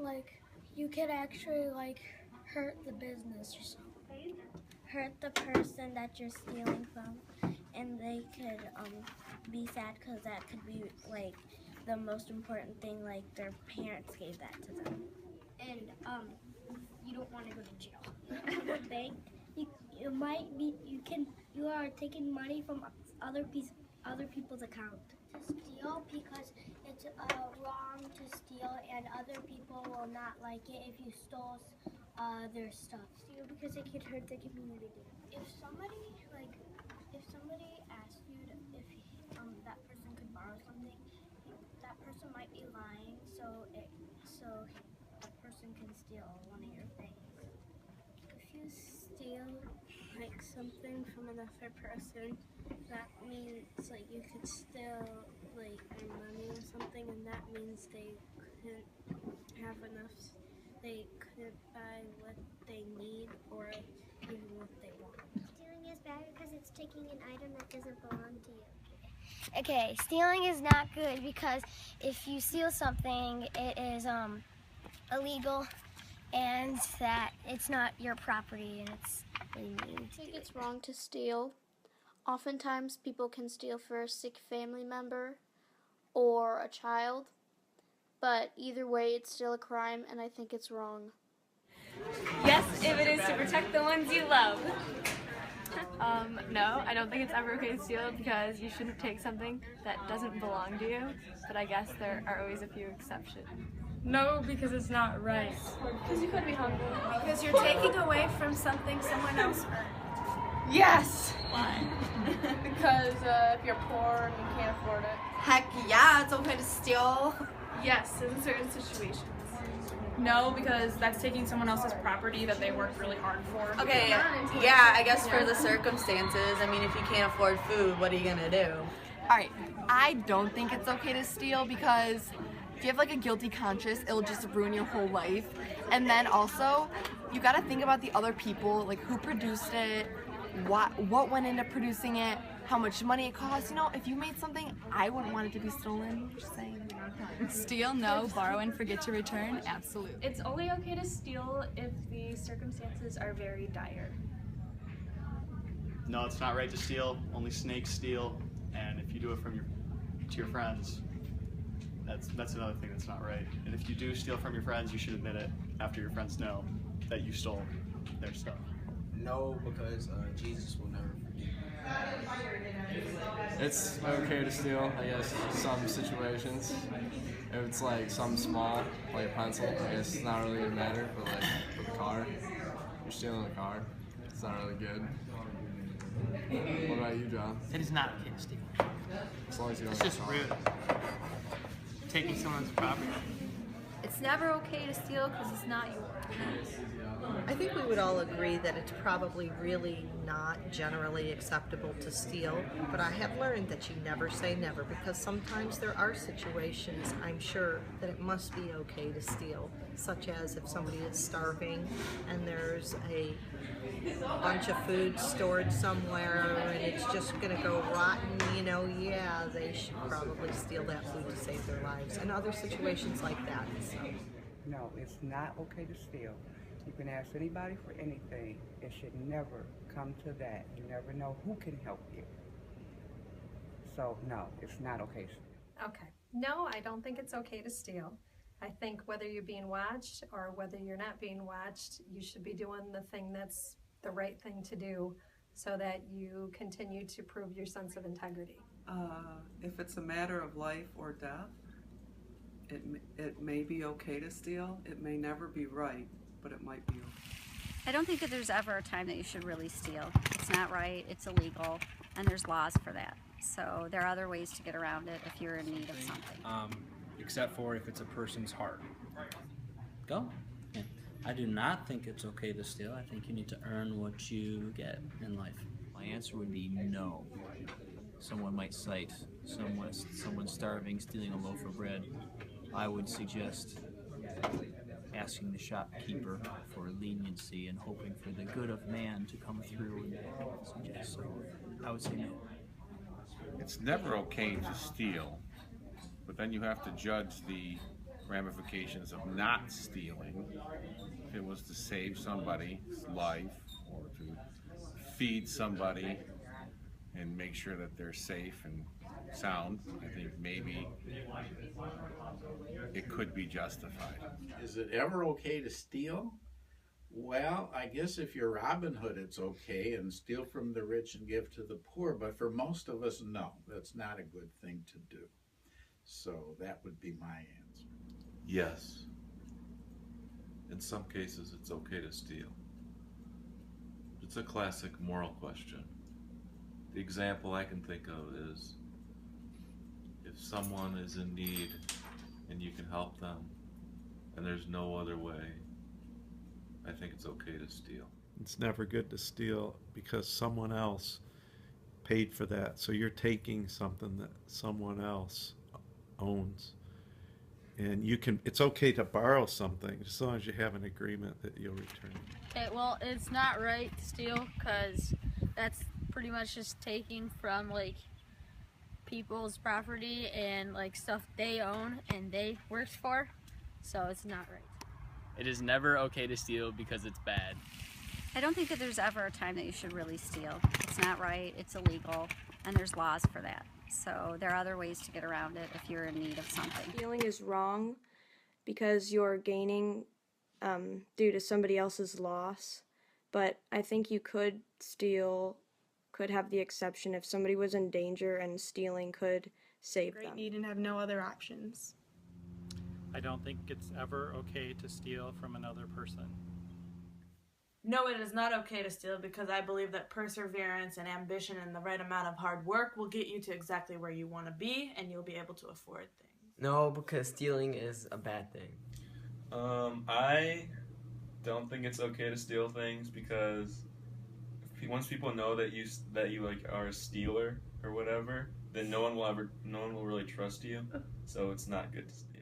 like you could actually like hurt the business or something. Hurt the person that you're stealing from, and they could be sad because that could be like the most important thing, like their parents gave that to them. And you don't want to go to jail. You might be you are taking money from other people's account. To steal because it's wrong to steal, and other people will not like it if you stole their stuff. Steal because it could hurt the community. If somebody asked you if that person could borrow something, that person might be lying, so that person can steal one of your things. If you steal like something from another person, that means like you could still like earn money or something, and that means they couldn't have enough. They couldn't buy what they need or even what they want. Stealing is bad because it's taking an item that doesn't belong to you. Okay, stealing is not good because if you steal something, it is illegal, and that it's not your property, and it's really mean. I think it's wrong to steal. Oftentimes people can steal for a sick family member or a child, but either way it's still a crime, and I think it's wrong. Yes, if it is to protect the ones you love. No, I don't think it's ever okay to steal because you shouldn't take something that doesn't belong to you, but I guess there are always a few exceptions. No, because it's not right. Because you could be hungry. Because you're taking away from something someone else earned. Yes! Why? Because if you're poor and you can't afford it. Heck yeah, it's okay to steal. Yes, in certain situations. No, because that's taking someone else's property that they worked really hard for. Okay, yeah, I guess for the circumstances, I mean, if you can't afford food, what are you gonna do? Alright, I don't think it's okay to steal because if you have like a guilty conscience, it'll just ruin your whole life. And then also, you gotta think about the other people, like who produced it, what went into producing it, how much money it costs. You know, if you made something, I wouldn't want it to be stolen. Just saying. Steal, no. Borrow and forget to return, absolutely. It's only okay to steal if the circumstances are very dire. No, it's not right to steal. Only snakes steal, and if you do it to your friends, that's another thing that's not right. And if you do steal from your friends, you should admit it after your friends know that you stole their stuff. No, because Jesus will never forgive you. It's okay to steal, I guess, some situations. If it's like something small, like a pencil, I guess it's not really gonna matter, but like with a car, you're stealing a car, it's not really good. What about you, John? It is not okay to steal. As long as you don't It's just rude. Taking someone's property. It's never okay to steal because it's not yours. I think we would all agree that it's probably really not generally acceptable to steal, but I have learned that you never say never, because sometimes there are situations, I'm sure, that it must be okay to steal, such as if somebody is starving and there's a bunch of food stored somewhere and it's just going to go rotten, you know, yeah, they should probably steal that food to save their lives, and other situations like that. So. No, it's not okay to steal. You can ask anybody for anything. It should never come to that. You never know who can help you. So, no, it's not okay to steal. Okay. No, I don't think it's okay to steal. I think whether you're being watched or whether you're not being watched, you should be doing the thing that's the right thing to do so that you continue to prove your sense of integrity. If it's a matter of life or death, it may be okay to steal. It may never be right, but it might be okay. I don't think that there's ever a time that you should really steal. It's not right, it's illegal, and there's laws for that. So there are other ways to get around it if you're in need of something. Except for if it's a person's heart. Go. Yeah. I do not think it's okay to steal. I think you need to earn what you get in life. My answer would be no. Someone might cite someone starving, stealing a loaf of bread. I would suggest asking the shopkeeper for leniency and hoping for the good of man to come through and suggest. So I would say no. It's never okay to steal, but then you have to judge the ramifications of not stealing. If it was to save somebody's life or to feed somebody and make sure that they're safe and sound, I think maybe it could be justified. Is it ever okay to steal? Well, I guess if you're Robin Hood, it's okay, and steal from the rich and give to the poor. But for most of us, no, that's not a good thing to do. So that would be my answer. Yes. In some cases, it's okay to steal. It's a classic moral question. The example I can think of is if someone is in need and you can help them and there's no other way, I think it's okay to steal. It's never good to steal because someone else paid for that. So you're taking something that someone else owns. And it's okay to borrow something as long as you have an agreement that you'll return it. Okay, well, it's not right to steal because that's pretty much just taking from like people's property and like stuff they own and they worked for, so it's not right. It is never okay to steal because it's bad. I don't think that there's ever a time that you should really steal. It's not right, it's illegal, and there's laws for that. So there are other ways to get around it if you're in need of something. Stealing is wrong because you're gaining due to somebody else's loss, but I think you could have the exception if somebody was in danger and stealing could save them. Great need and have no other options. I don't think it's ever okay to steal from another person. No, it is not okay to steal because I believe that perseverance and ambition and the right amount of hard work will get you to exactly where you want to be and you'll be able to afford things. No, because stealing is a bad thing. I don't think it's okay to steal things because once people know that you like are a stealer or whatever, then no one will really trust you. So it's not good to steal.